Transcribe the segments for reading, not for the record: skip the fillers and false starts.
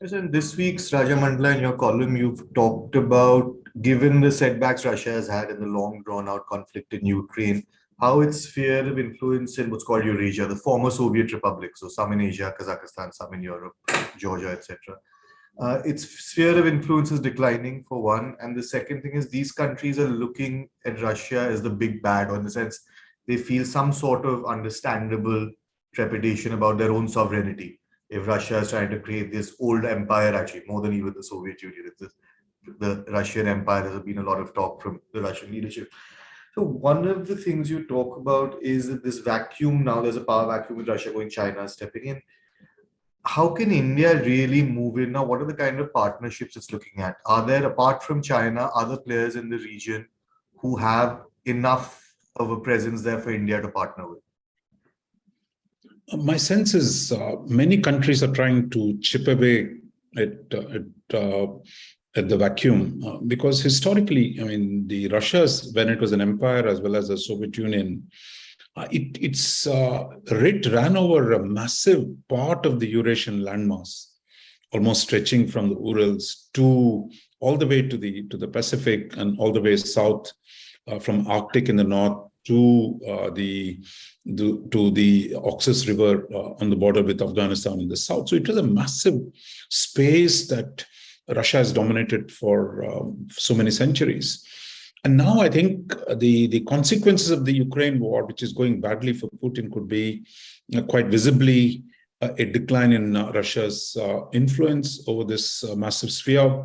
Yes, in this week's Rajamandala, in your column, you've talked about, given the setbacks Russia has had in the long drawn out conflict in Ukraine, how its sphere of influence in what's called Eurasia, the former Soviet republics, so some in Asia, Kazakhstan, some in Europe, Georgia, etc. Its sphere of influence is declining, for one. And the second thing is these countries are looking at Russia as the big bad, or in the sense they feel some sort of understandable trepidation about their own sovereignty. If Russia is trying to create this old empire, actually, more than even the Soviet Union, it's the Russian empire. There's been a lot of talk from the Russian leadership. So one of the things you talk about is that this vacuum now, there's a power vacuum with Russia going, China stepping in. How can India really move in now? What are the kind of partnerships it's looking at? Are there, apart from China, other players in the region who have enough of a presence there for India to partner with? My sense is many countries are trying to chip away at the vacuum because historically, I mean, the Russia's, when it was an empire as well as the Soviet Union, its writ ran over a massive part of the Eurasian landmass, almost stretching from the Urals to all the way to the Pacific and all the way south from Arctic in the north to the Oxus River on the border with Afghanistan in the south. So it was a massive space that Russia has dominated for so many centuries. And now I think the consequences of the Ukraine war, which is going badly for Putin, could be quite visibly a decline in Russia's influence over this massive sphere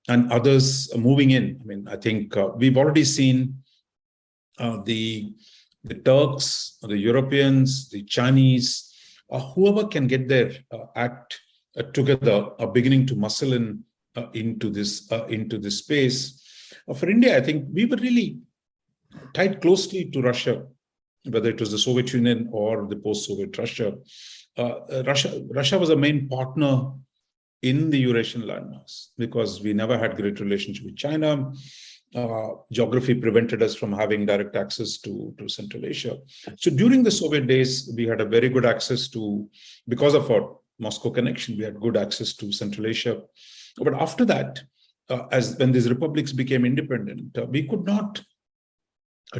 and others moving in. I mean, I think we've already seen the Turks, the Europeans, the Chinese, whoever can get their act together are beginning to muscle in into this space. For India, I think we were really tied closely to Russia, whether it was the Soviet Union or the post-Soviet Russia. Russia was a main partner in the Eurasian landmass because we never had great relationship with China. Geography prevented us from having direct access to Central Asia. So during the Soviet days, we had a very good access to, because of our Moscow connection, we had good access to Central Asia. But after that, as when these republics became independent, we could not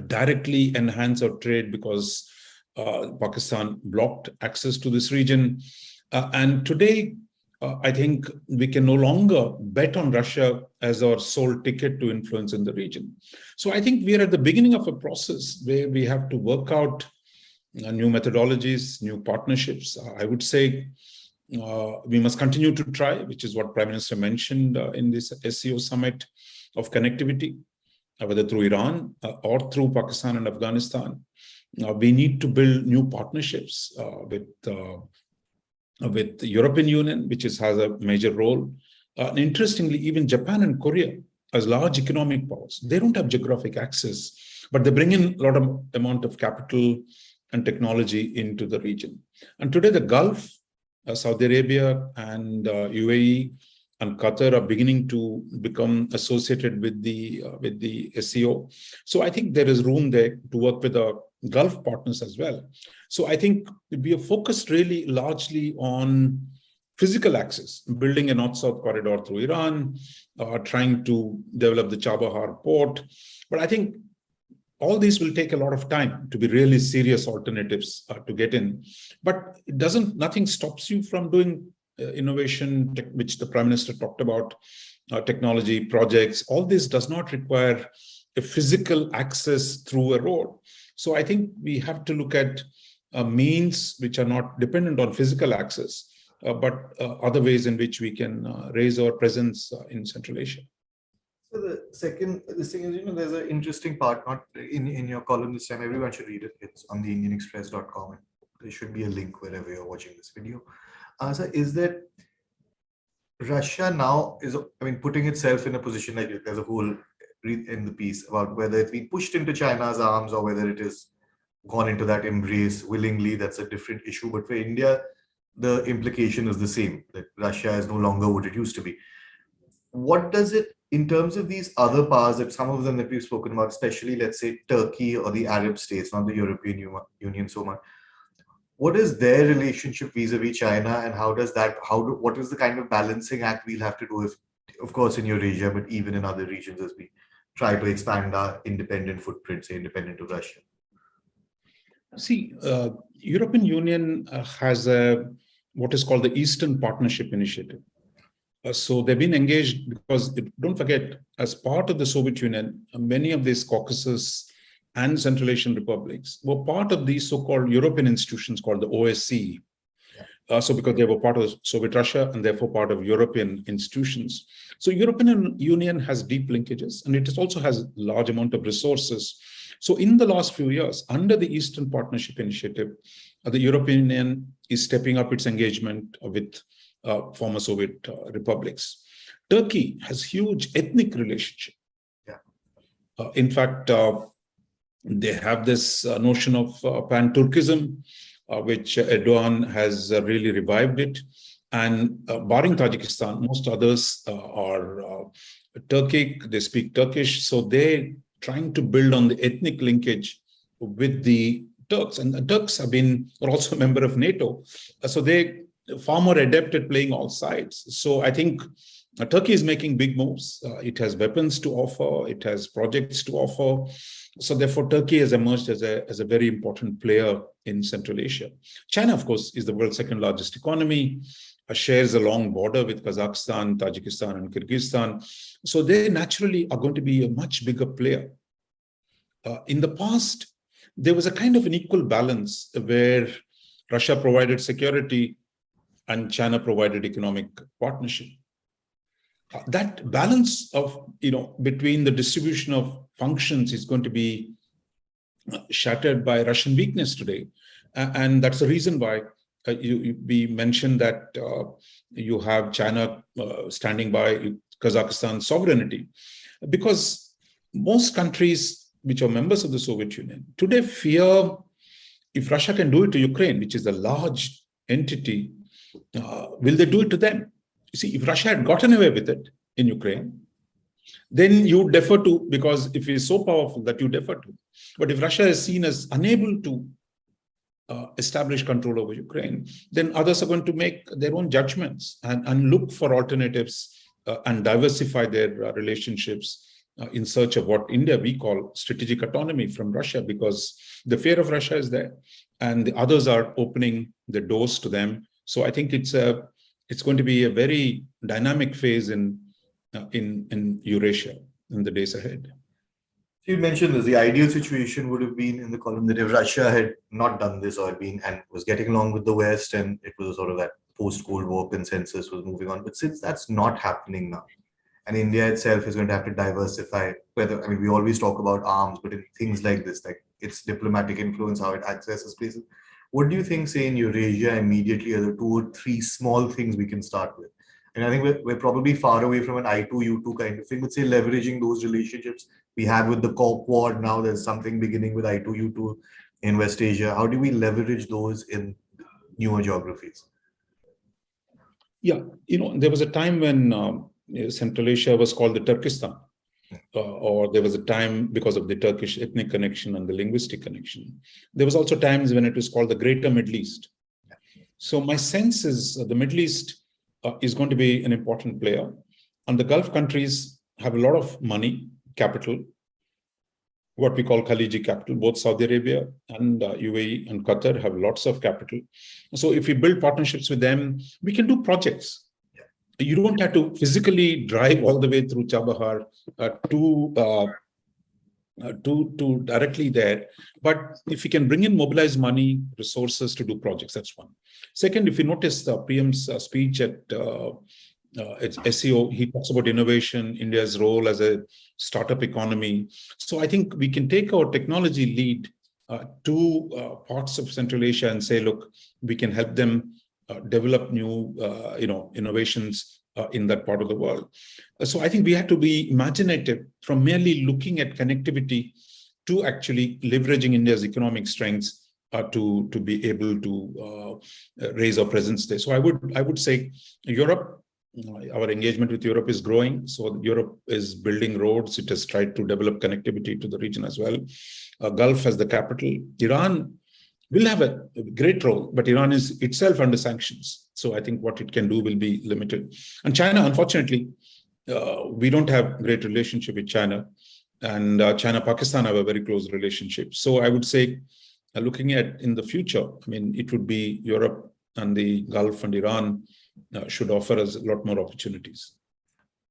directly enhance our trade because Pakistan blocked access to this region. And today, I think we can no longer bet on Russia as our sole ticket to influence in the region. So I think we are at the beginning of a process where we have to work out new methodologies, new partnerships. I would say we must continue to try, which is what Prime Minister mentioned in this SCO summit of connectivity, whether through Iran or through Pakistan and Afghanistan. We need to build new partnerships with the European Union, which has a major role. And interestingly, even Japan and Korea, as large economic powers, they don't have geographic access, but they bring in a lot of amount of capital and technology into the region. And today, the Gulf, Saudi Arabia and UAE and Qatar are beginning to become associated with the SCO. So I think there is room there to work with our Gulf partners as well. So I think we are focused really largely on physical access, building a north-south corridor through Iran, trying to develop the Chabahar port. But I think all these will take a lot of time to be really serious alternatives to get in. But nothing stops you from doing innovation, which the Prime Minister talked about, technology projects. All this does not require a physical access through a road. So I think we have to look at means which are not dependent on physical access, but other ways in which we can raise our presence in Central Asia. So this thing is, there's an interesting part, not in your column this time, everyone should read it. It's on the indianexpress.com. There should be a link wherever you're watching this video. So is that Russia now is, putting itself in a position like there's a whole in the piece about whether it's been pushed into China's arms or whether it is gone into that embrace willingly. That's a different issue. But for India, the implication is the same, that Russia is no longer what it used to be. What does it, in terms of these other powers, that some of them that we've spoken about, especially let's say Turkey or the Arab states, not the European Union so much, what is their relationship vis-a-vis China, and what is the kind of balancing act we'll have to do if, of course, in Eurasia, but even in other regions as we try to expand our independent footprint, say independent of Russia? See, European Union has what is called the Eastern Partnership Initiative. So they've been engaged because, don't forget, as part of the Soviet Union, many of these Caucasus and Central Asian republics were part of these so-called European institutions called the OSCE. So because they were part of Soviet Russia and therefore part of European institutions. So European Union has deep linkages, and it also has large amount of resources. So in the last few years, under the Eastern Partnership Initiative, the European Union is stepping up its engagement with former Soviet republics. Turkey has huge ethnic relationship. In fact, they have this notion of pan-Turkism, which Erdogan has really revived it. And barring Tajikistan, most others are Turkic, they speak Turkish. So they're trying to build on the ethnic linkage with the Turks. And the Turks are also a member of NATO. So they're far more adept at playing all sides. So I think Turkey is making big moves. It has weapons to offer. It has projects to offer. So therefore, Turkey has emerged as a very important player in Central Asia. China, of course, is the world's second largest economy, shares a long border with Kazakhstan, Tajikistan, and Kyrgyzstan. So they naturally are going to be a much bigger player. In the past, there was a kind of an equal balance where Russia provided security and China provided economic partnership. That balance of, between the distribution of functions is going to be shattered by Russian weakness today. And that's the reason why we mentioned that you have China standing by Kazakhstan's sovereignty. Because most countries which are members of the Soviet Union today fear if Russia can do it to Ukraine, which is a large entity, will they do it to them? You see, if Russia had gotten away with it in Ukraine, then you defer to, because if it is so powerful that you defer to. But if Russia is seen as unable to establish control over Ukraine, then others are going to make their own judgments and look for alternatives and diversify their relationships in search of what India we call strategic autonomy from Russia, because the fear of Russia is there and the others are opening the doors to them. So I think it's going to be a very dynamic phase in Eurasia in the days ahead. You mentioned this, the ideal situation would have been in the column that if Russia had not done this or was getting along with the West, and it was sort of that post-Cold War consensus was moving on. But since that's not happening now, and India itself is going to have to diversify, we always talk about arms, but in things like this, like its diplomatic influence, how it accesses places. What do you think, say, in Eurasia immediately are the 2 or 3 small things we can start with? And I think we're probably far away from an I2U2 kind of thing, but say leveraging those relationships we have with the Quad. Now there's something beginning with I2U2 in West Asia. How do we leverage those in newer geographies? Yeah, there was a time when Central Asia was called the Turkestan, or there was a time because of the Turkish ethnic connection and the linguistic connection. There was also times when it was called the Greater Middle East. So my sense is the Middle East is going to be an important player. And the Gulf countries have a lot of money, capital, what we call Khaliji capital. Both Saudi Arabia and UAE and Qatar have lots of capital. So if we build partnerships with them, we can do projects. You don't have to physically drive all the way through Chabahar to directly there. But if you can bring in mobilized money, resources to do projects, that's one. Second, if you notice the PM's speech at SEO, he talks about innovation, India's role as a startup economy. So I think we can take our technology lead to parts of Central Asia and say, look, we can help them develop new innovations in that part of the world. So I think we have to be imaginative from merely looking at connectivity to actually leveraging India's economic strengths to be able to raise our presence there. So I would say Europe, our engagement with Europe is growing. So Europe is building roads. It has tried to develop connectivity to the region as well. Gulf as the capital. Iran will have a great role, but Iran is itself under sanctions. So I think what it can do will be limited. And China, unfortunately, we don't have great relationship with China. And China-Pakistan have a very close relationship. So I would say, looking at in the future, I mean, it would be Europe and the Gulf and Iran should offer us a lot more opportunities.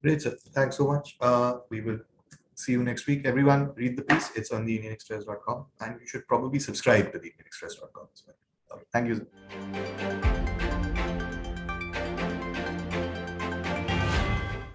Great, sir. Thanks so much. We will see you next week. Everyone, read the piece. It's on theindianexpress.com, and you should probably subscribe to theindianexpress.com as well. Thank you, sir.